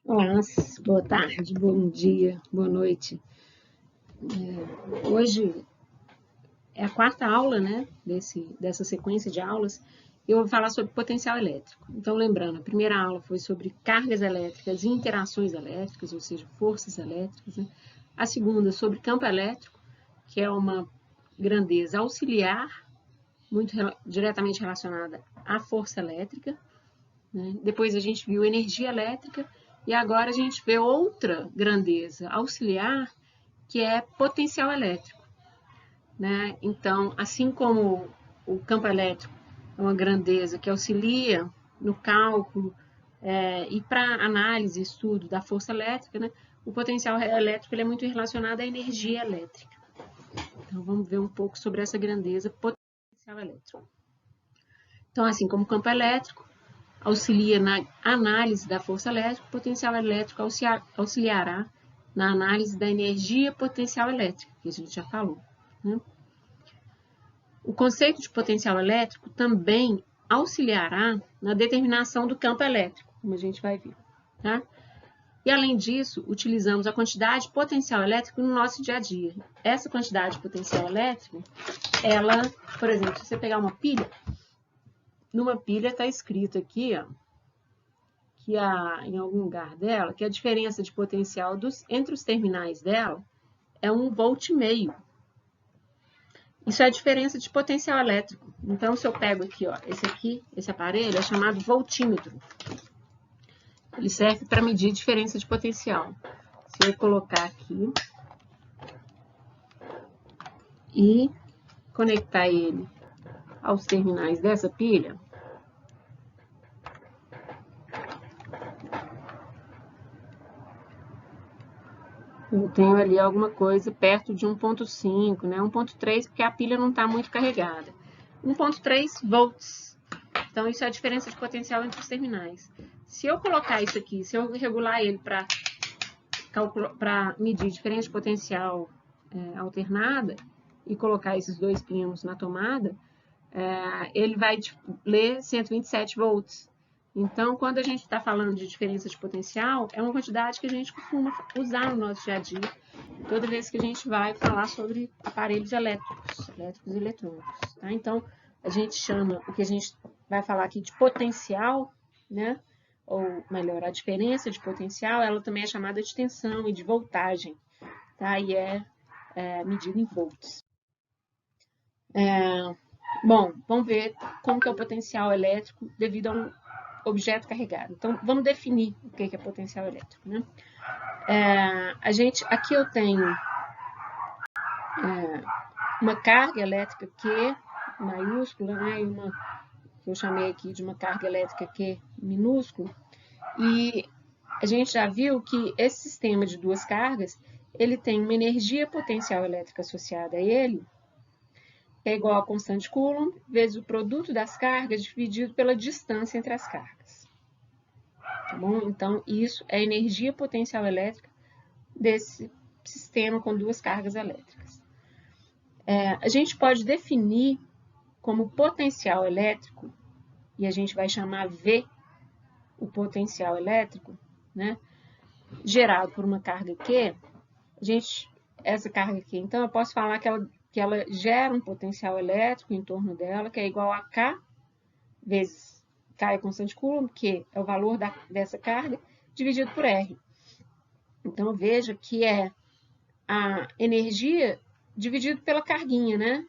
Olá, boa tarde, bom dia, boa noite. Hoje é a quarta aula, né, dessa sequência de aulas. Eu vou falar sobre potencial elétrico. Então, lembrando, a primeira aula foi sobre cargas elétricas e interações elétricas, ou seja, forças elétricas, né? A segunda, sobre campo elétrico, que é uma grandeza auxiliar, muito diretamente relacionada à força elétrica, né? Depois a gente viu energia elétrica e agora a gente vê outra grandeza auxiliar, que é potencial elétrico, né? Então, assim como o campo elétrico é uma grandeza que auxilia no cálculo e para análise e estudo da força elétrica, né? O potencial elétrico ele é muito relacionado à energia elétrica. Então, vamos ver um pouco sobre essa grandeza potencial elétrico. Então, assim como o campo elétrico auxilia na análise da força elétrica, o potencial elétrico auxiliará na análise da energia potencial elétrica, que a gente já falou, né? O conceito de potencial elétrico também auxiliará na determinação do campo elétrico, como a gente vai ver, tá? E além disso, utilizamos a quantidade de potencial elétrico no nosso dia a dia. Essa quantidade de potencial elétrico, ela, por exemplo, se você pegar uma pilha, numa pilha está escrito aqui, ó, que em algum lugar dela, que a diferença de potencial entre os terminais dela é 1,5 volt. Isso é a diferença de potencial elétrico. Então, se eu pego aqui, ó, esse aparelho é chamado voltímetro. Ele serve para medir diferença de potencial. Se eu colocar aqui e conectar ele aos terminais dessa pilha, eu tenho ali alguma coisa perto de 1,5, né? 1,3 porque a pilha não está muito carregada. 1,3 volts. Então, isso é a diferença de potencial entre os terminais. Se eu colocar isso aqui, se eu regular ele para medir diferença de potencial alternada e colocar esses dois pinos na tomada, ele vai ler 127 volts. Então, quando a gente está falando de diferença de potencial, é uma quantidade que a gente costuma usar no nosso dia a dia, toda vez que a gente vai falar sobre aparelhos elétricos e eletrônicos. Tá? Então, a gente chama o que a gente vai falar aqui de potencial, né? Ou melhor, a diferença de potencial, ela também é chamada de tensão e de voltagem, tá? E é medida em volts. Bom, vamos ver como que é o potencial elétrico devido a um objeto carregado. Então, vamos definir o que é potencial elétrico, né? Aqui eu tenho uma carga elétrica Q maiúscula, né? E uma que eu chamei aqui de uma carga elétrica Q minúscula. E a gente já viu que esse sistema de duas cargas, ele tem uma energia potencial elétrica associada a ele, que é igual a constante Coulomb, vezes o produto das cargas dividido pela distância entre as cargas. Tá bom? Então, isso é a energia potencial elétrica desse sistema com duas cargas elétricas. A gente pode definir como potencial elétrico, e a gente vai chamar V o potencial elétrico, né, gerado por uma carga Q, essa carga Q, então, eu posso falar que ela gera um potencial elétrico em torno dela, que é igual a K vezes K é constante Coulomb, que é o valor dessa carga, dividido por R. Então, veja que é a energia dividido pela carguinha, né?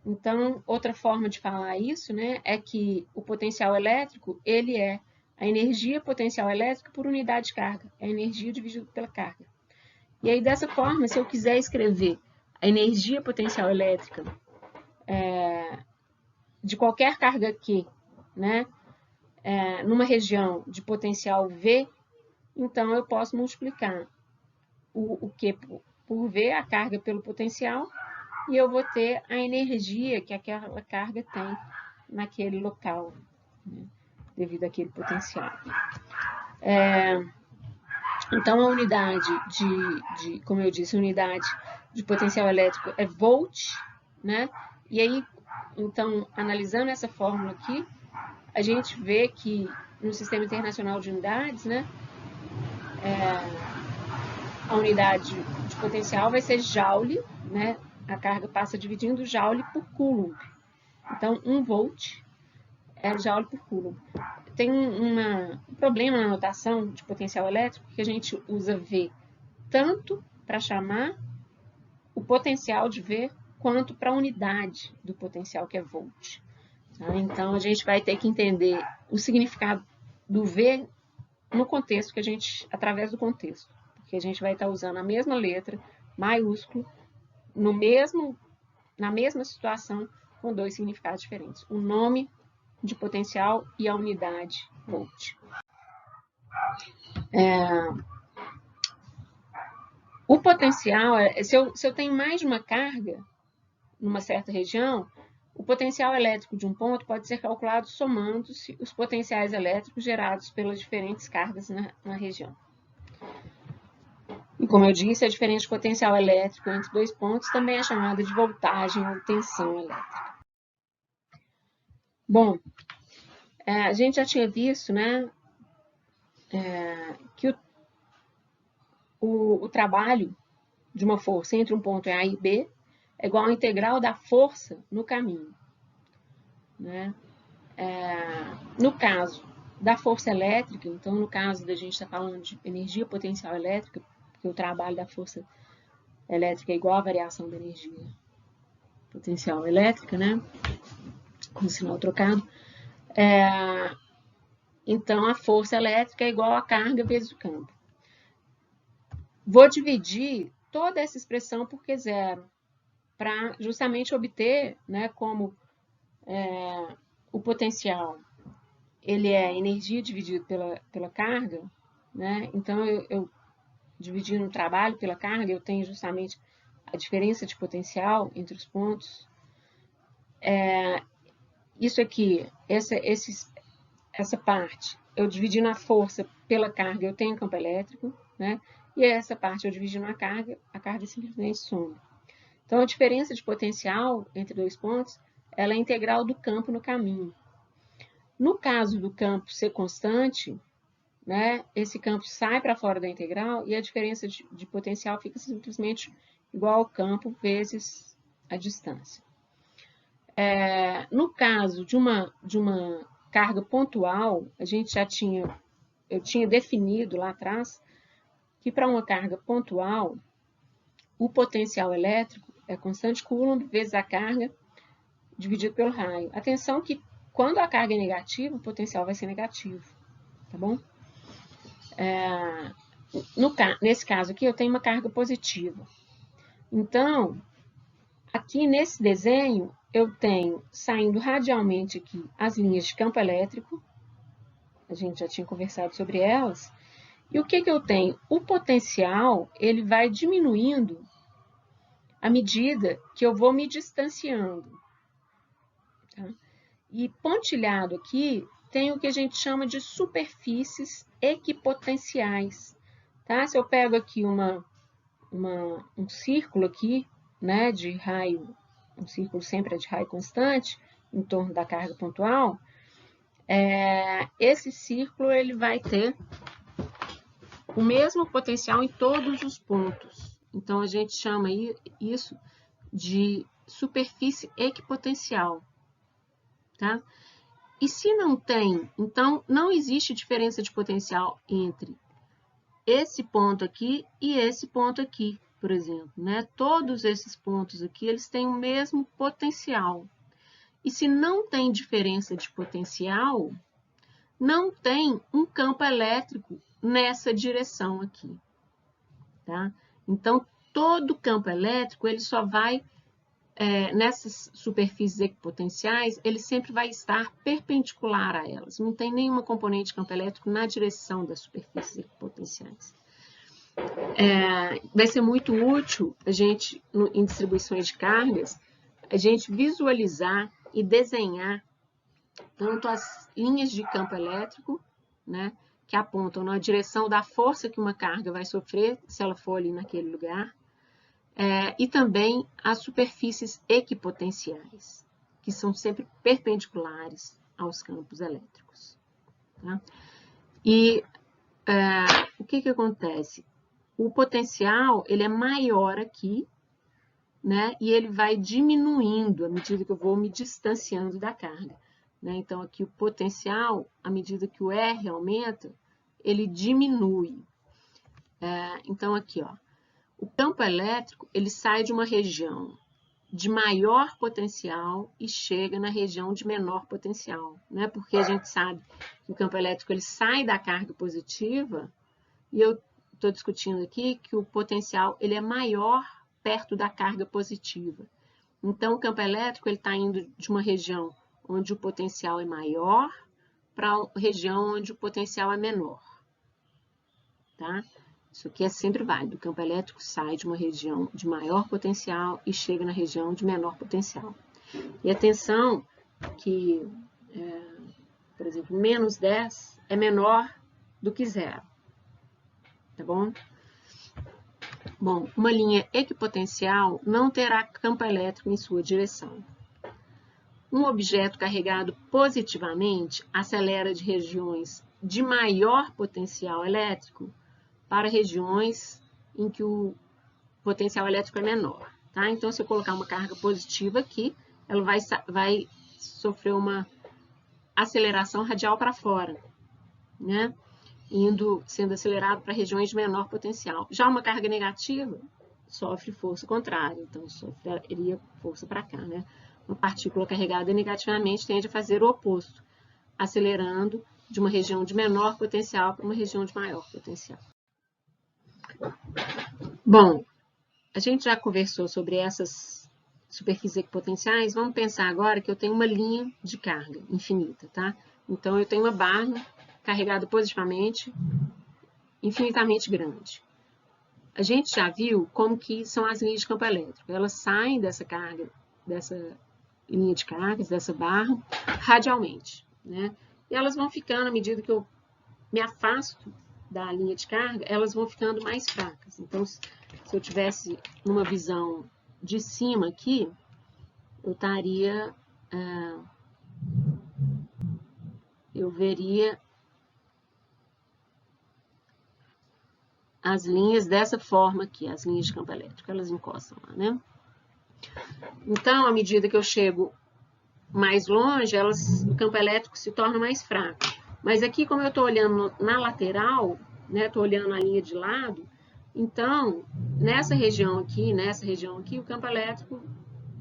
Então, outra forma de falar isso, né, é que o potencial elétrico, ele é a energia potencial elétrica por unidade de carga, é a energia dividida pela carga. E aí, dessa forma, se eu quiser escrever a energia potencial elétrica de qualquer carga Q, né, numa região de potencial V, então eu posso multiplicar o Q por V, a carga pelo potencial, e eu vou ter a energia que aquela carga tem naquele local, né, devido àquele potencial. Então, a unidade como eu disse, a unidade de potencial elétrico é volt, né? E aí, então, analisando essa fórmula aqui, a gente vê que no Sistema Internacional de Unidades, né, a unidade de potencial vai ser joule, né? A carga passa dividindo joule por coulomb. Então, 1 volt é joule por coulomb. Tem um problema na notação de potencial elétrico que a gente usa V tanto para chamar o potencial de V quanto para a unidade do potencial, que é volt. Tá? Então, a gente vai ter que entender o significado do V no contexto que a gente, através do contexto, porque a gente vai estar usando a mesma letra, maiúsculo, na mesma situação, com 2 significados diferentes. O nome de potencial e a unidade volt. O potencial, se eu tenho mais de uma carga numa certa região, o potencial elétrico de um ponto pode ser calculado somando-se os potenciais elétricos gerados pelas diferentes cargas na região. E como eu disse, a diferença de potencial elétrico entre 2 pontos também é chamada de voltagem ou tensão elétrica. Bom, a gente já tinha visto, né, que o trabalho de uma força entre um ponto A e B é igual à integral da força no caminho. Né? No caso da força elétrica, então no caso da gente estar falando de energia potencial elétrica, porque o trabalho da força elétrica é igual à variação da energia potencial elétrica, né? Com sinal trocado. Então, a força elétrica é igual a carga vezes o campo. Vou dividir toda essa expressão por Q0, para justamente obter, né, como o potencial ele é energia dividido pela carga, né? Então, eu dividindo o trabalho pela carga, eu tenho justamente a diferença de potencial entre os pontos. Isso aqui, essa parte, eu dividindo a força pela carga, eu tenho campo elétrico, né? E essa parte eu dividindo a carga simplesmente soma. Então, a diferença de potencial entre 2 pontos, ela é integral do campo no caminho. No caso do campo ser constante, né, esse campo sai para fora da integral e a diferença de potencial fica simplesmente igual ao campo vezes a distância. No caso de uma carga pontual, eu tinha definido lá atrás que para uma carga pontual, o potencial elétrico é constante Coulomb vezes a carga dividido pelo raio. Atenção que quando a carga é negativa, o potencial vai ser negativo, tá bom? Nesse caso aqui, eu tenho uma carga positiva. Então, aqui nesse desenho, eu tenho saindo radialmente aqui as linhas de campo elétrico, a gente já tinha conversado sobre elas, e o que eu tenho? O potencial, ele vai diminuindo à medida que eu vou me distanciando. Tá? E pontilhado aqui, tem o que a gente chama de superfícies equipotenciais. Tá? Se eu pego aqui um círculo aqui, né, de raio, um círculo sempre é de raio constante, em torno da carga pontual, esse círculo ele vai ter o mesmo potencial em todos os pontos. Então, a gente chama isso de superfície equipotencial. Tá? E se não tem, então não existe diferença de potencial entre esse ponto aqui e esse ponto aqui, por exemplo. Né? Todos esses pontos aqui, eles têm o mesmo potencial. E se não tem diferença de potencial, não tem um campo elétrico nessa direção aqui. Tá? Então, todo campo elétrico, ele só vai, nessas superfícies equipotenciais, ele sempre vai estar perpendicular a elas. Não tem nenhuma componente de campo elétrico na direção das superfícies equipotenciais. Vai ser muito útil a gente, em distribuições de cargas, a gente visualizar e desenhar tanto as linhas de campo elétrico, né, que apontam na direção da força que uma carga vai sofrer, se ela for ali naquele lugar, e também as superfícies equipotenciais, que são sempre perpendiculares aos campos elétricos. Tá? E o que que acontece? O potencial, ele é maior aqui, né? E ele vai diminuindo à medida que eu vou me distanciando da carga, né? Então, aqui o potencial, à medida que o R aumenta, ele diminui. Então, aqui, ó, o campo elétrico, ele sai de uma região de maior potencial e chega na região de menor potencial, né? Porque a gente sabe que o campo elétrico, ele sai da carga positiva, e eu estou discutindo aqui que o potencial, ele é maior perto da carga positiva. Então, o campo elétrico está indo de uma região onde o potencial é maior para uma região onde o potencial é menor. Tá? Isso aqui é sempre válido. O campo elétrico sai de uma região de maior potencial e chega na região de menor potencial. E atenção que, por exemplo, menos 10 é menor do que zero. Tá bom? Bom, uma linha equipotencial não terá campo elétrico em sua direção. Um objeto carregado positivamente acelera de regiões de maior potencial elétrico para regiões em que o potencial elétrico é menor. Tá? Então, se eu colocar uma carga positiva aqui, ela vai sofrer uma aceleração radial para fora, né? Sendo acelerado para regiões de menor potencial. Já uma carga negativa sofre força contrária, então sofreria força para cá, né? Uma partícula carregada negativamente tende a fazer o oposto, acelerando de uma região de menor potencial para uma região de maior potencial. Bom, a gente já conversou sobre essas superfícies equipotenciais, vamos pensar agora que eu tenho uma linha de carga infinita, tá? Então, eu tenho uma barra carregada positivamente, infinitamente grande. A gente já viu como que são as linhas de campo elétrico. Elas saem dessa carga, dessa linha de cargas, dessa barra, radialmente, né? E elas vão ficando, à medida que eu me afasto da linha de carga, elas vão ficando mais fracas. Então, se eu tivesse numa visão de cima aqui, eu veria as linhas dessa forma aqui, as linhas de campo elétrico, elas encostam lá, né? Então, à medida que eu chego mais longe, o campo elétrico se torna mais fraco. Mas aqui, como eu estou olhando na lateral, né, estou olhando a linha de lado, então, nessa região aqui, o campo elétrico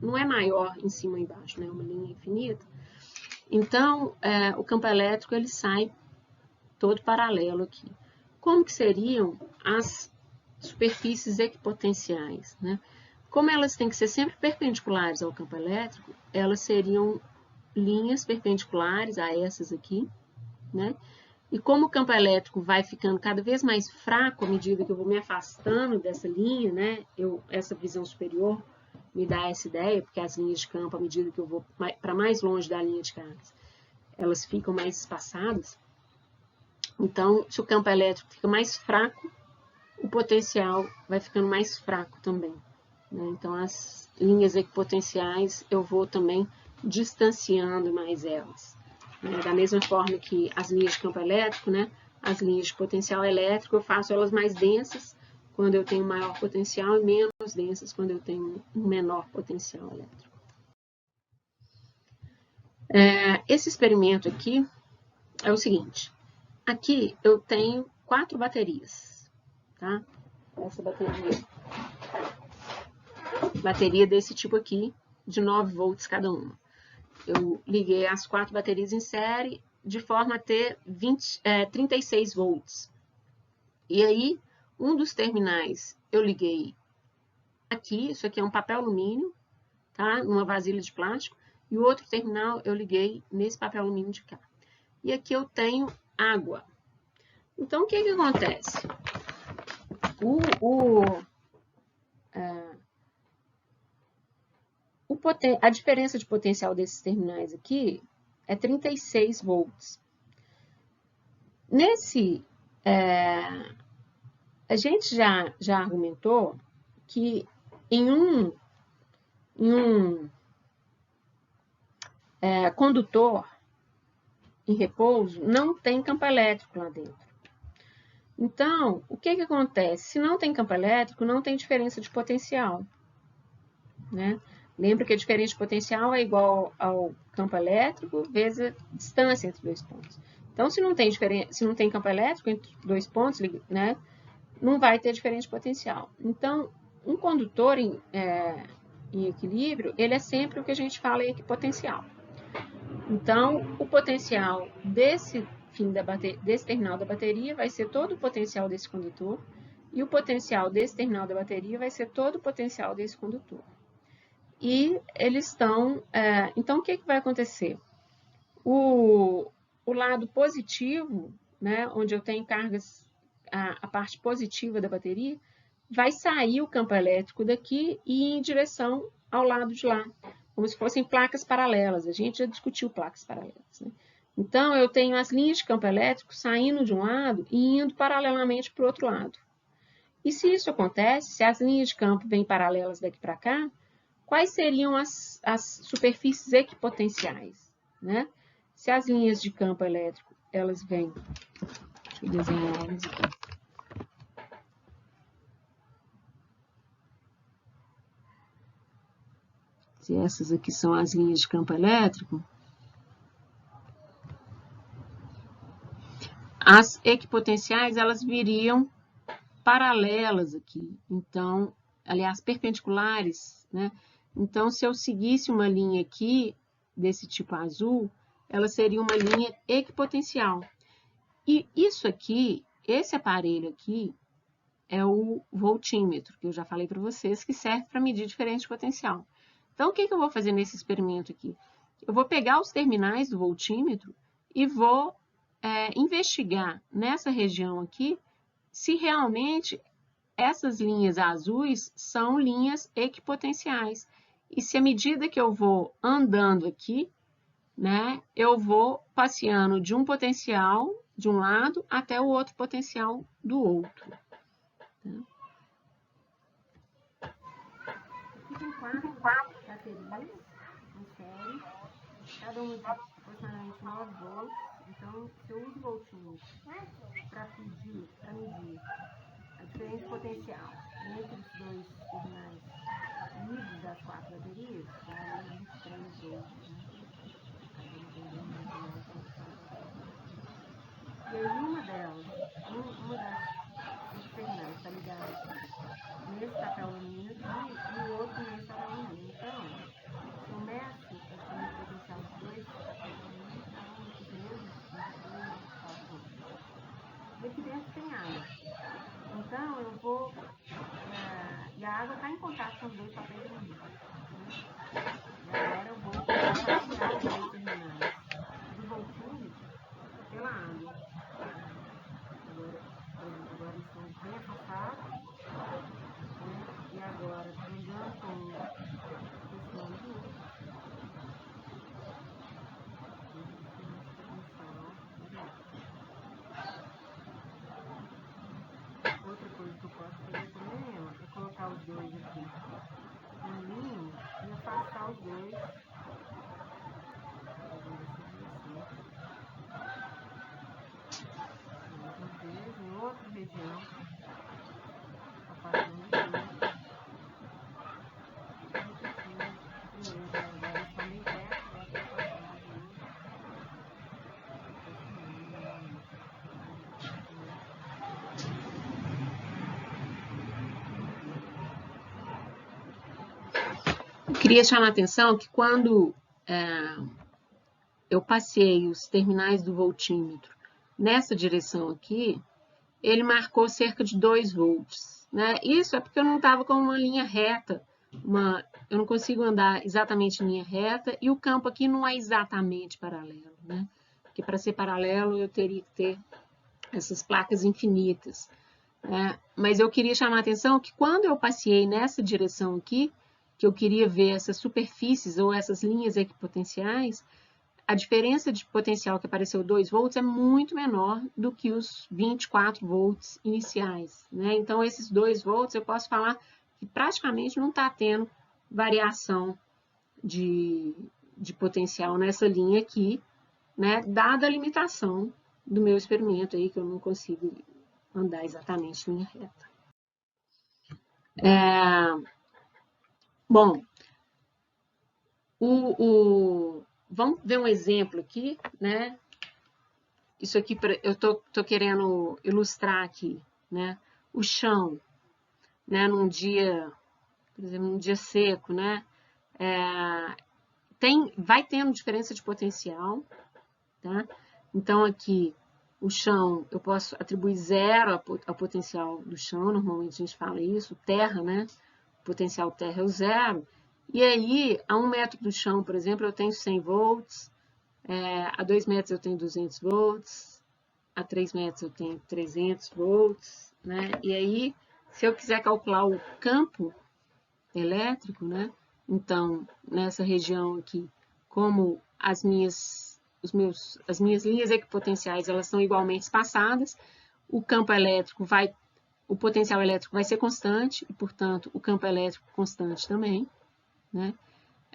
não é maior em cima e embaixo, né? É uma linha infinita. Então, o campo elétrico, ele sai todo paralelo aqui. Como que seriam as superfícies equipotenciais, né? Como elas têm que ser sempre perpendiculares ao campo elétrico, elas seriam linhas perpendiculares a essas aqui, né? E como o campo elétrico vai ficando cada vez mais fraco à medida que eu vou me afastando dessa linha, né? Essa visão superior me dá essa ideia, porque as linhas de campo, à medida que eu vou para mais longe da linha de cargas, elas ficam mais espaçadas. Então, se o campo elétrico fica mais fraco, o potencial vai ficando mais fraco também, né? Então, as linhas equipotenciais, eu vou também distanciando mais elas, né? Da mesma forma que as linhas de campo elétrico, né? As linhas de potencial elétrico, eu faço elas mais densas quando eu tenho maior potencial e menos densas quando eu tenho um menor potencial elétrico. Esse experimento aqui é o seguinte. Aqui eu tenho 4 baterias, tá? Essa bateria desse tipo aqui, de 9 volts cada uma. Eu liguei as 4 baterias em série de forma a ter 36 volts. E aí, um dos terminais eu liguei aqui, isso aqui é um papel alumínio, tá? Numa vasilha de plástico. E o outro terminal eu liguei nesse papel alumínio de cá. E aqui eu tenho água. Então, o que que acontece? A diferença de potencial desses terminais aqui é 36 volts. A gente já argumentou que em um condutor em repouso não tem campo elétrico lá dentro. Então, o que acontece? Se não tem campo elétrico, não tem diferença de potencial, né? Lembra que a diferença de potencial é igual ao campo elétrico vezes a distância entre dois pontos. Então, se não tem campo elétrico entre dois pontos, né, não vai ter diferença de potencial. Então, um condutor em equilíbrio, ele é sempre o que a gente fala em equipotencial. Então, o potencial desse terminal da bateria vai ser todo o potencial desse condutor, e o potencial desse terminal da bateria vai ser todo o potencial desse condutor. E eles estão... então, o que vai acontecer? O lado positivo, né, onde eu tenho cargas, a parte positiva da bateria, vai sair o campo elétrico daqui e ir em direção ao lado de lá, como se fossem placas paralelas. A gente já discutiu placas paralelas, né? Então, eu tenho as linhas de campo elétrico saindo de um lado e indo paralelamente para o outro lado. E se isso acontece, se as linhas de campo vêm paralelas daqui para cá, quais seriam as superfícies equipotenciais, né? Se as linhas de campo elétrico, elas vêm... Deixa eu desenhar elas aqui. Se essas aqui são as linhas de campo elétrico, as equipotenciais, elas viriam paralelas aqui. Então, aliás, perpendiculares, né? Então, se eu seguisse uma linha aqui, desse tipo azul, ela seria uma linha equipotencial. E isso aqui, esse aparelho aqui, é o voltímetro, que eu já falei para vocês, que serve para medir diferença de potencial. Então, o que eu vou fazer nesse experimento aqui? Eu vou pegar os terminais do voltímetro e vou investigar nessa região aqui se realmente essas linhas azuis são linhas equipotenciais. E se à medida que eu vou andando aqui, né, eu vou passeando de um potencial de um lado até o outro potencial do outro. Aqui tem 4 baterias em série, cada uma de aproximadamente 9 volts. Então, se eu uso o voltímetro para medir a diferença de potencial entre os dois terminais livres das 4 baterias, dá 23 volts, né? E aí uma das terminais está ligada nesse papel alumínio aqui e o outro nesse papel alumínio. Então, se eu meço a diferença de potencial dos dois papéis alumínio, são os mesmos, 23, 24 volts. E aqui dentro tem água. Então, eu vou... e a água está em contato com os dois papéis alumínio. Né? E agora eu vou passear os dois terminais do voltímetro pela água. Agora estão bem afastados, né? E agora andando com esse nome de outro. Outra coisa que eu posso fazer também é colocar os dois aqui em linha e afastar os dois. Em outra região, afastando os dois. Agora estão bem perto, eu vou afastar os dois. Eu queria chamar a atenção que quando eu passei os terminais do voltímetro nessa direção aqui, ele marcou cerca de 2 volts. Né? Isso é porque eu não estava com uma linha reta, eu não consigo andar exatamente em linha reta, e o campo aqui não é exatamente paralelo. Né? Porque para ser paralelo eu teria que ter essas placas infinitas. Né? Mas eu queria chamar a atenção que quando eu passei nessa direção aqui, que eu queria ver essas superfícies ou essas linhas equipotenciais, a diferença de potencial que apareceu 2 volts é muito menor do que os 24 volts iniciais. Né? Então, esses 2 volts eu posso falar que praticamente não está tendo variação de potencial nessa linha aqui, né? Dada a limitação do meu experimento aí, que eu não consigo andar exatamente em linha reta. Bom, vamos ver um exemplo aqui, né? Isso aqui eu tô querendo ilustrar aqui, né? O chão, né? Num dia, por exemplo, num dia seco, né? Vai tendo diferença de potencial, tá? Então aqui o chão, eu posso atribuir 0 ao potencial do chão, normalmente a gente fala isso, terra, né? O potencial terra é o 0. E aí, a 1 metro do chão, por exemplo, eu tenho 100 volts, a 2 metros eu tenho 200 volts, a 3 metros eu tenho 300 volts, né? E aí, se eu quiser calcular o campo elétrico, né? Então, nessa região aqui, como as minhas linhas equipotenciais, elas são igualmente espaçadas, o potencial elétrico vai ser constante, e, portanto, o campo elétrico constante também, né?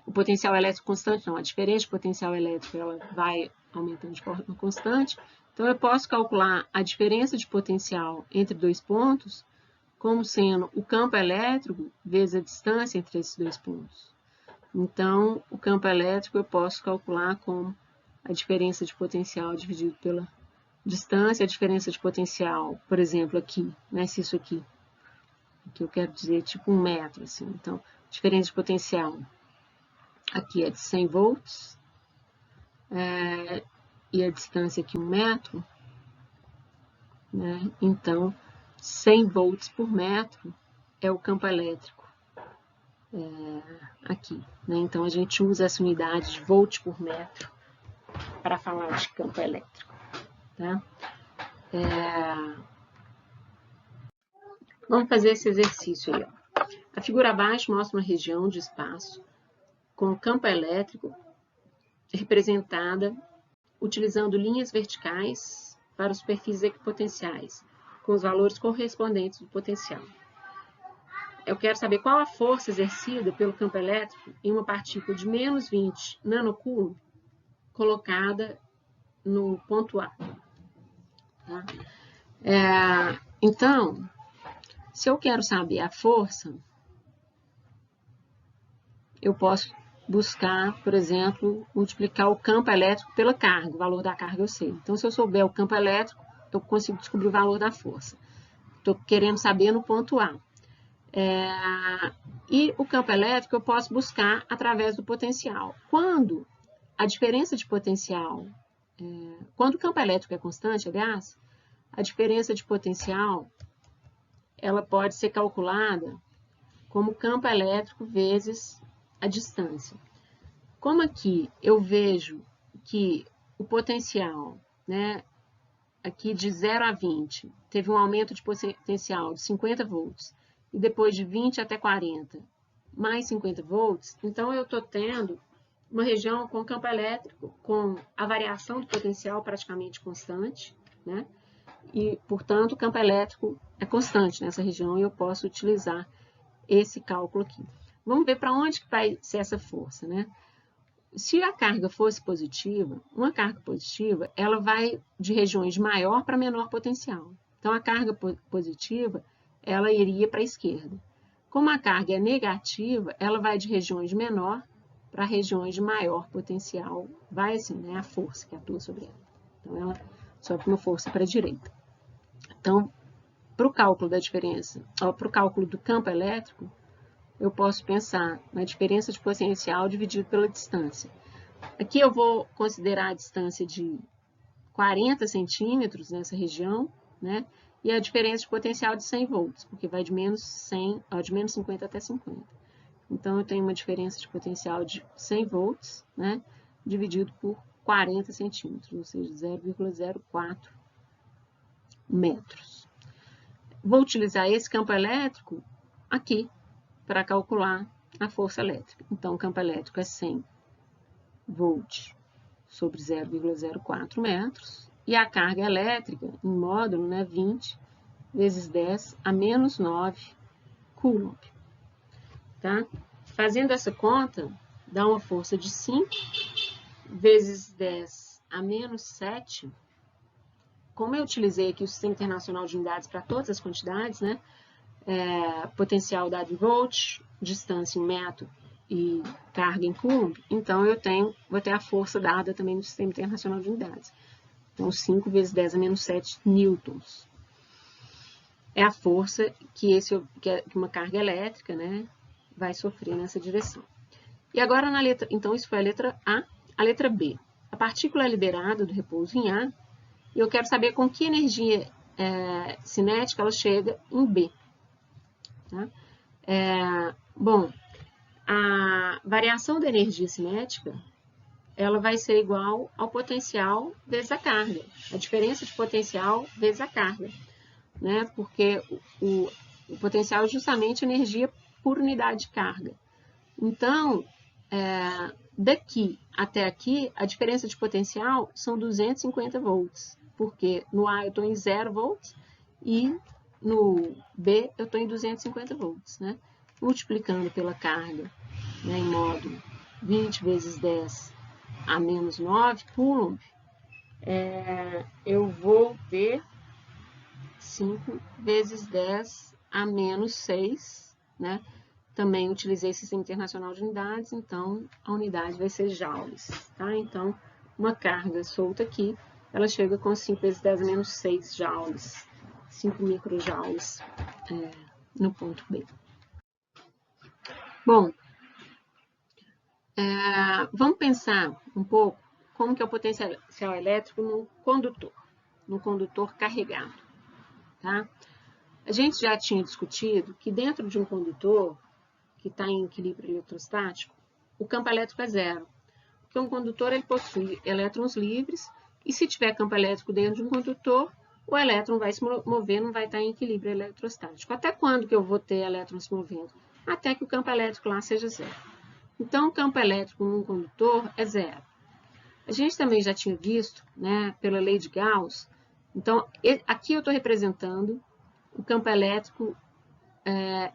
O potencial elétrico constante, não, a diferença de potencial elétrico, ela vai aumentando de forma constante. Então, eu posso calcular a diferença de potencial entre dois pontos como sendo o campo elétrico vezes a distância entre esses dois pontos. Então, o campo elétrico eu posso calcular como a diferença de potencial dividido pela distância, a diferença de potencial, por exemplo, aqui, né, se isso aqui eu quero dizer tipo 1 metro, assim. Então, a diferença de potencial aqui é de 100 volts, e a distância aqui 1 metro, né? Então, 100 volts por metro é o campo elétrico aqui, né? Então, a gente usa essa unidade de volt por metro para falar de campo elétrico, tá? Vamos fazer esse exercício aí, ó. A figura abaixo mostra uma região de espaço com campo elétrico representada utilizando linhas verticais para os perfis equipotenciais, com os valores correspondentes do potencial. Eu quero saber qual a força exercida pelo campo elétrico em uma partícula de menos 20 nanocoulomb colocada no ponto A. Tá? Então, se eu quero saber a força, eu posso buscar, por exemplo, multiplicar o campo elétrico pela carga, o valor da carga eu sei. Então, se eu souber o campo elétrico, eu consigo descobrir o valor da força. Estou querendo saber no ponto A. E o campo elétrico eu posso buscar através do potencial. Quando a diferença de potencial, quando o campo elétrico é constante, aliás, a diferença de potencial ela pode ser calculada como campo elétrico vezes a distância. Como aqui eu vejo que o potencial, né, aqui de 0 a 20, teve um aumento de potencial de 50 volts, e depois de 20 até 40, mais 50 volts, então eu estou tendo uma região com campo elétrico, com a variação do potencial praticamente constante, né? E, portanto, o campo elétrico é constante nessa região e eu posso utilizar esse cálculo aqui. Vamos ver para onde que vai ser essa força, né? Se a carga fosse positiva, uma carga positiva, ela vai de regiões de maior para menor potencial. Então, a carga positiva, ela iria para a esquerda. Como a carga é negativa, ela vai de regiões de menor para regiões de maior potencial. Vai assim, né? A força que atua sobre ela. Então, ela sofre uma força para a direita. Então, para o cálculo da diferença, para o cálculo do campo elétrico, eu posso pensar na diferença de potencial dividido pela distância. Aqui eu vou considerar a distância de 40 centímetros nessa região, né? E a diferença de potencial de 100 volts, porque vai de menos 50 até 50. Então, eu tenho uma diferença de potencial de 100 volts, né? Dividido por 40 centímetros, ou seja, 0,04 metros. Vou utilizar esse campo elétrico aqui para calcular a força elétrica. Então, o campo elétrico é 100 volts sobre 0,04 metros. E a carga elétrica em módulo, né, 20 vezes 10 a menos 9 coulomb. Tá? Fazendo essa conta, dá uma força de 5 vezes 10 a menos 7 como eu utilizei aqui o Sistema Internacional de Unidades para todas as quantidades, né? Potencial dado em volt, distância em metro e carga em coulomb, então vou ter a força dada também no Sistema Internacional de Unidades. Então, 5 vezes 10 a menos 7 newtons. É a força que uma carga elétrica, né, vai sofrer nessa direção. E agora, então, isso foi a letra A. A letra B. A partícula é liberada do repouso em A, e eu quero saber com que energia cinética ela chega em B. Tá? Bom, a variação da energia cinética ela vai ser igual ao potencial vezes a carga. A diferença de potencial vezes a carga. Né? Porque o potencial é justamente energia por unidade de carga. Então, daqui até aqui, a diferença de potencial são 250 volts. Porque no A eu estou em 0 volts e no B eu estou em 250 volts. Né? Multiplicando pela carga, né, em módulo 20 vezes 10 a menos 9 coulomb, eu vou ter 5 vezes 10 a menos 6, né? Também utilizei Sistema Internacional de Unidades, então a unidade vai ser joules, tá? Então, uma carga solta aqui, ela chega com 5 vezes 10 a menos 6 joules, 5 microjoules no ponto B. Bom, vamos pensar um pouco como que é o potencial elétrico no condutor carregado. Tá? A gente já tinha discutido que dentro de um condutor que está em equilíbrio eletrostático, o campo elétrico é zero. Porque um condutor ele possui elétrons livres e se tiver campo elétrico dentro de um condutor, o elétron vai se mover, não vai estar em equilíbrio eletrostático. Até quando que eu vou ter elétrons se movendo? Até que o campo elétrico lá seja zero. Então, o campo elétrico num condutor é zero. A gente também já tinha visto, né, pela lei de Gauss, então, aqui eu estou representando o campo elétrico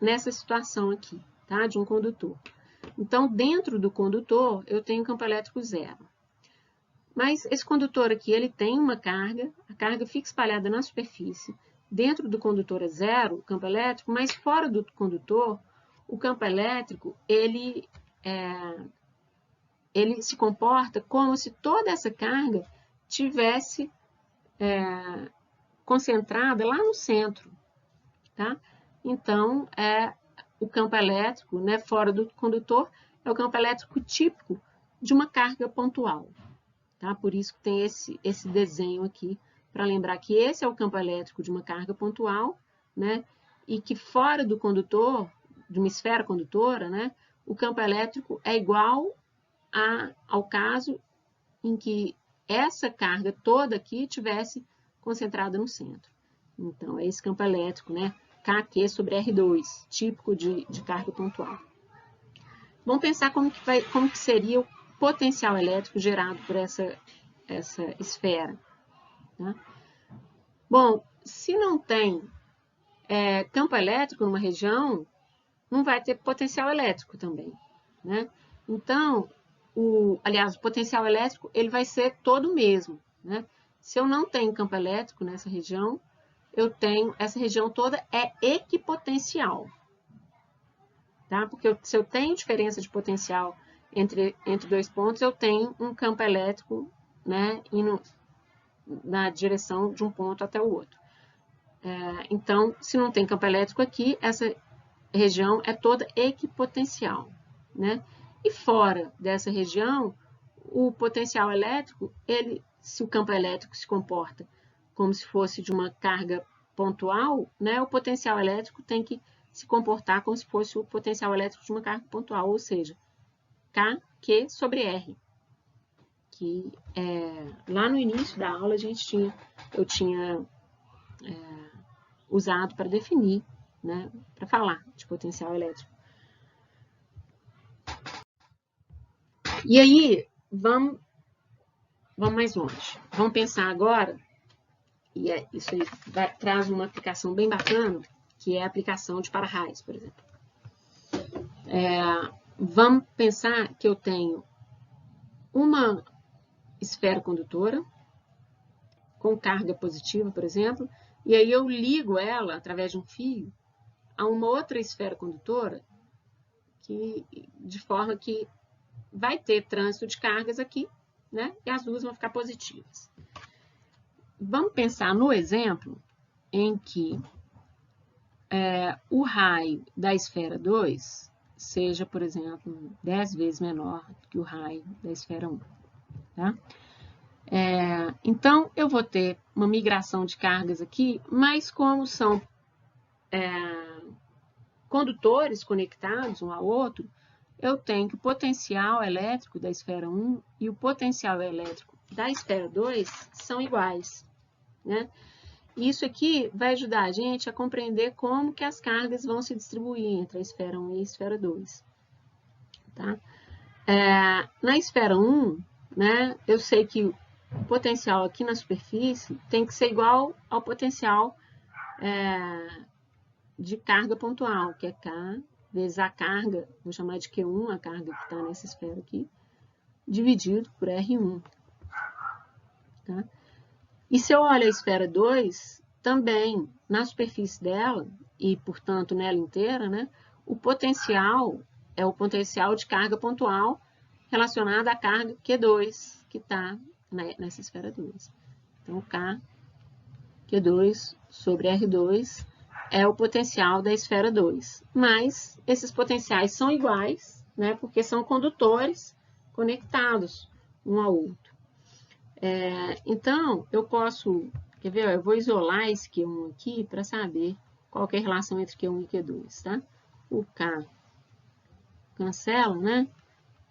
nessa situação aqui, tá, de um condutor. Então, dentro do condutor, eu tenho campo elétrico zero. Mas esse condutor aqui, ele tem uma carga, a carga fica espalhada na superfície. Dentro do condutor é zero o campo elétrico, mas fora do condutor, o campo elétrico, ele se comporta como se toda essa carga tivesse concentrada lá no centro, tá? Então, o campo elétrico, né, fora do condutor, é o campo elétrico típico de uma carga pontual, tá? Por isso que tem esse desenho aqui, para lembrar que esse é o campo elétrico de uma carga pontual, né? E que fora do condutor, de uma esfera condutora, né, o campo elétrico é igual ao caso em que essa carga toda aqui tivesse concentrada no centro. Então, é esse campo elétrico, né? KQ sobre R2, típico de carga pontual. Vamos pensar como que seria o potencial elétrico gerado por essa esfera. Tá? Bom, se não tem campo elétrico numa região, não vai ter potencial elétrico também. Né? Então, aliás, o potencial elétrico ele vai ser todo o mesmo. Né? Se eu não tenho campo elétrico nessa região, essa região toda é equipotencial. Tá? Porque se eu tenho diferença de potencial entre dois pontos, eu tenho um campo elétrico, né, indo na direção de um ponto até o outro. Então, se não tem campo elétrico aqui, essa região é toda equipotencial. Né? E fora dessa região, o potencial elétrico, se o campo elétrico se comporta como se fosse de uma carga pontual, né, o potencial elétrico tem que se comportar como se fosse o potencial elétrico de uma carga pontual, ou seja, KQ sobre R. Que lá no início da aula eu tinha usado para definir, né, para falar de potencial elétrico. E aí, vamos mais longe. Vamos pensar agora, e isso aí traz uma aplicação bem bacana, que é a aplicação de para-raios, por exemplo. Vamos pensar que eu tenho uma esfera condutora com carga positiva, por exemplo, e aí eu ligo ela, através de um fio, a uma outra esfera condutora, de forma que vai ter trânsito de cargas aqui, né? E as duas vão ficar positivas. Vamos pensar no exemplo em que o raio da esfera 2 seja, por exemplo, 10 vezes menor que o raio da esfera 1. Tá? Então, eu vou ter uma migração de cargas aqui, mas como são condutores conectados um ao outro, eu tenho que o potencial elétrico da esfera 1 e o potencial elétrico da esfera 2 são iguais. Né? Isso aqui vai ajudar a gente a compreender como que as cargas vão se distribuir entre a esfera 1 e a esfera 2. Tá? Na esfera 1, né, eu sei que o potencial aqui na superfície tem que ser igual ao potencial de carga pontual, que é K vezes a carga, vou chamar de Q1, a carga que está nessa esfera aqui, dividido por R1. Tá? E se eu olho a esfera 2, também na superfície dela, e portanto nela inteira, né, o potencial é o potencial de carga pontual relacionado à carga Q2, que está nessa esfera 2. Então, K, Q2 sobre R2 é o potencial da esfera 2. Mas esses potenciais são iguais, né, porque são condutores conectados um ao outro. Então, eu posso, quer ver, eu vou isolar esse Q1 aqui para saber qual que é a relação entre Q1 e Q2, tá? O K cancela, né?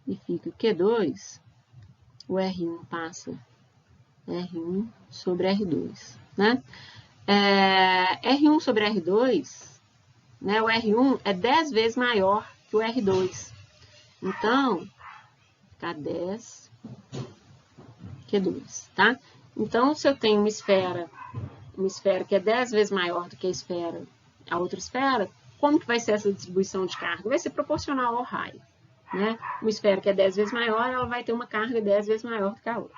E fica Q2, o R1 passa R1 sobre R2, né? R1 sobre R2, né? O R1 é 10 vezes maior que o R2. Então, fica 10 Q2, tá? Então, se eu tenho uma esfera que é 10 vezes maior do que a outra esfera, como que vai ser essa distribuição de carga? Vai ser proporcional ao raio. Né? Uma esfera que é 10 vezes maior, ela vai ter uma carga 10 vezes maior do que a outra.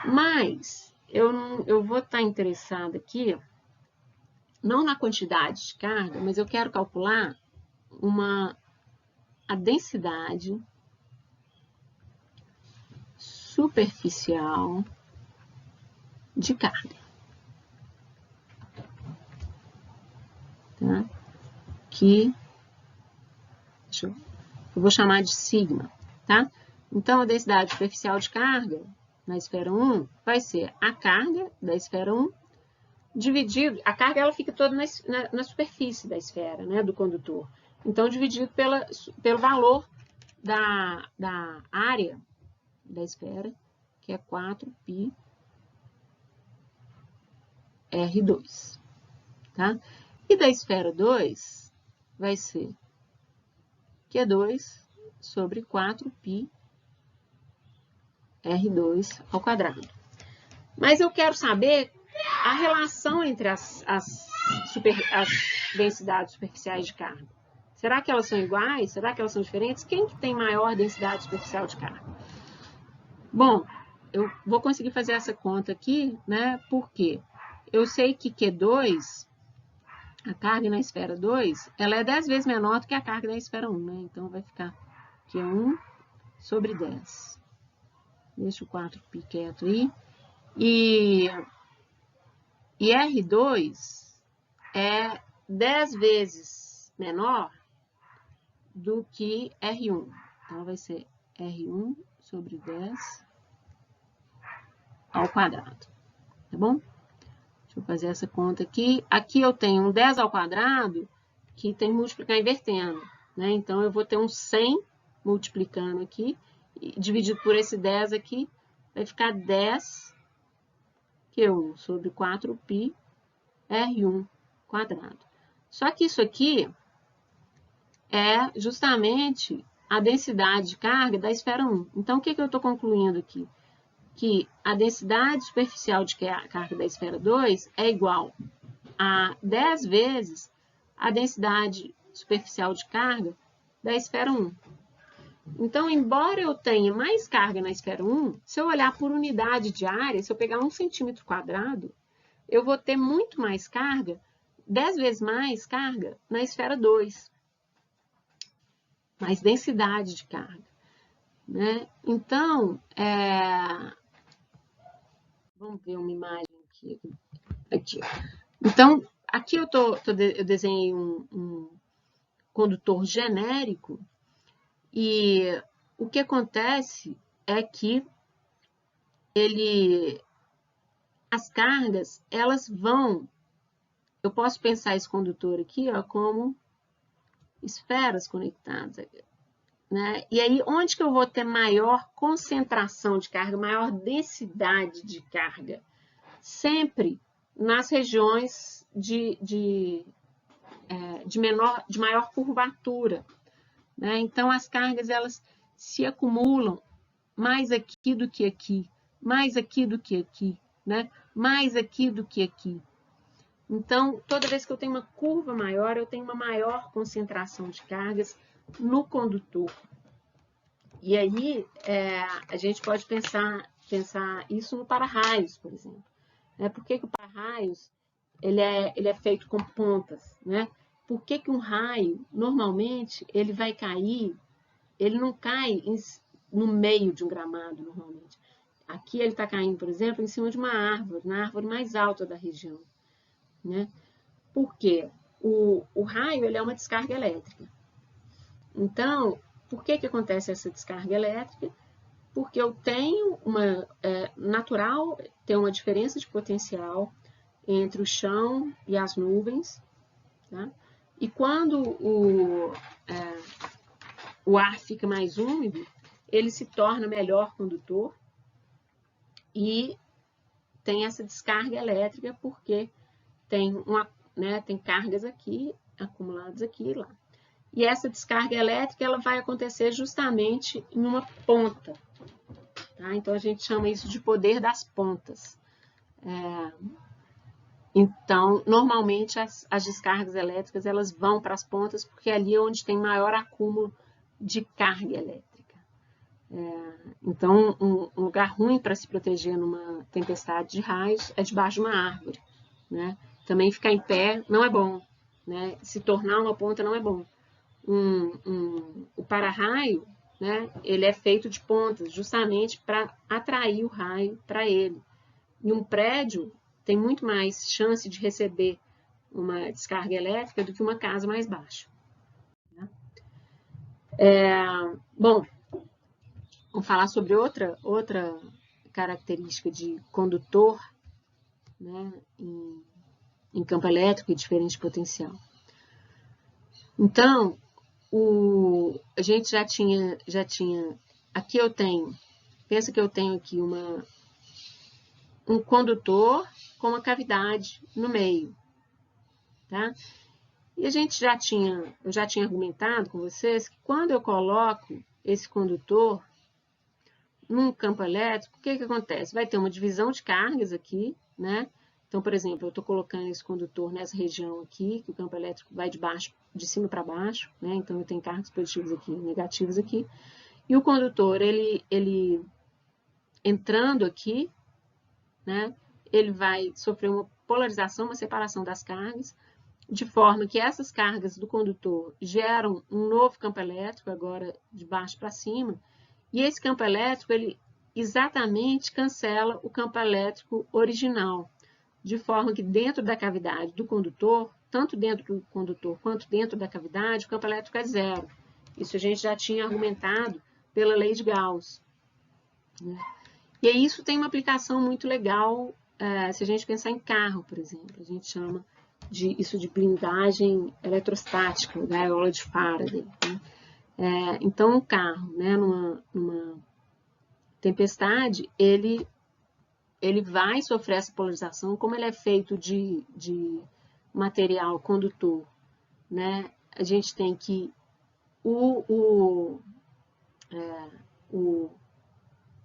Mas, eu vou estar interessada aqui, não na quantidade de carga, mas eu quero calcular a densidade superficial de carga. Tá? Eu vou chamar de sigma, tá? Então, a densidade superficial de carga na esfera 1 vai ser a carga da esfera 1 dividido, a carga ela fica toda na superfície da esfera, né, do condutor. Então, dividido pelo valor da área da esfera, que é 4πr2, tá? E da esfera 2 vai ser Q2 sobre 4πr2 ao quadrado. Mas eu quero saber a relação entre as densidades superficiais de carga. Será que elas são iguais? Será que elas são diferentes? Quem que tem maior densidade superficial de carga? Bom, eu vou conseguir fazer essa conta aqui, né? Porque eu sei que Q2, a carga na esfera 2, ela é 10 vezes menor do que a carga na esfera 1, né? Então, vai ficar Q1 sobre 10. Deixa o 4π quieto aí. E R2 é 10 vezes menor do que R1. Então, vai ser R1 sobre 10 ao quadrado. Tá bom? Deixa eu fazer essa conta aqui. Aqui eu tenho um 10 ao quadrado que tem que multiplicar invertendo. Né? Então, eu vou ter um 100 multiplicando aqui, dividido por esse 10 aqui, vai ficar 10 Q1 sobre 4π R1 quadrado. Só que isso aqui é justamente a densidade de carga da esfera 1. Então, o que eu estou concluindo aqui? Que a densidade superficial de carga da esfera 2 é igual a 10 vezes a densidade superficial de carga da esfera 1. Então, embora eu tenha mais carga na esfera 1, se eu olhar por unidade de área, se eu pegar 1 centímetro quadrado, eu vou ter muito mais carga, 10 vezes mais carga na esfera 2, mais densidade de carga, né? Então, vamos ver uma imagem aqui. Aqui. Então, aqui eu desenhei um condutor genérico e o que acontece é que as cargas, elas vão, eu posso pensar esse condutor aqui, ó, como esferas conectadas, né? E aí, onde que eu vou ter maior concentração de carga, maior densidade de carga? Sempre nas regiões de maior curvatura, né? Então, as cargas, elas se acumulam mais aqui do que aqui, mais aqui do que aqui, né? Mais aqui do que aqui. Então, toda vez que eu tenho uma curva maior, eu tenho uma maior concentração de cargas no condutor. E aí, a gente pode pensar isso no para-raios, por exemplo. Por que o para-raios ele é feito com pontas, né? Por que um raio, normalmente, ele vai cair, ele não cai no meio de um gramado, normalmente. Aqui ele está caindo, por exemplo, em cima de uma árvore, na árvore mais alta da região, né? Por quê? O raio ele é uma descarga elétrica. Então, por que acontece essa descarga elétrica? Porque eu tenho natural ter uma diferença de potencial entre o chão e as nuvens, tá? E quando o ar fica mais úmido, ele se torna melhor condutor e tem essa descarga elétrica porque tem cargas aqui acumuladas aqui e lá. E essa descarga elétrica ela vai acontecer justamente em uma ponta. Tá? Então, a gente chama isso de poder das pontas. Então, normalmente, as descargas elétricas elas vão para as pontas porque ali é onde tem maior acúmulo de carga elétrica. Então, um lugar ruim para se proteger numa tempestade de raios é debaixo de uma árvore. Né? Também ficar em pé não é bom. Né? Se tornar uma ponta não é bom. O para-raio, né, ele é feito de pontas, justamente para atrair o raio para ele. E um prédio tem muito mais chance de receber uma descarga elétrica do que uma casa mais baixa. Né? Bom, vamos falar sobre outra característica de condutor, né, em campo elétrico e diferente potencial. Então, a gente já tinha, aqui eu tenho, pensa que eu tenho aqui um condutor com uma cavidade no meio, tá? E eu já tinha argumentado com vocês que quando eu coloco esse condutor num campo elétrico, o que acontece? Vai ter uma divisão de cargas aqui, né? Então, por exemplo, eu estou colocando esse condutor nessa região aqui, que o campo elétrico vai de cima para baixo, né? Então, eu tenho cargas positivas aqui, negativas aqui. E o condutor, ele entrando aqui, né? Ele vai sofrer uma polarização, uma separação das cargas, de forma que essas cargas do condutor geram um novo campo elétrico, agora de baixo para cima, e esse campo elétrico, ele exatamente cancela o campo elétrico original, de forma que dentro da cavidade do condutor, tanto dentro do condutor quanto dentro da cavidade, o campo elétrico é zero. Isso a gente já tinha argumentado pela lei de Gauss. Né? E aí isso tem uma aplicação muito legal, se a gente pensar em carro, por exemplo. A gente chama isso de blindagem eletrostática, da gaiola de Faraday. Né? Então, um carro, né, numa tempestade, ele vai sofrer essa polarização, como ele é feito de material condutor, né? A gente tem que o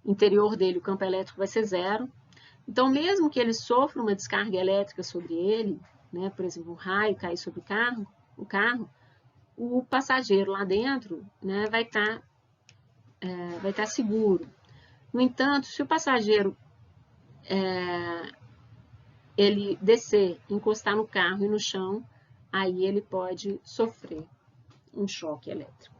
interior dele, o campo elétrico vai ser zero. Então, mesmo que ele sofra uma descarga elétrica sobre ele, né, por exemplo, um raio cair sobre o carro, o passageiro lá dentro, né, vai estar vai estar seguro. No entanto, se o passageiro ele descer, encostar no carro e no chão, aí ele pode sofrer um choque elétrico.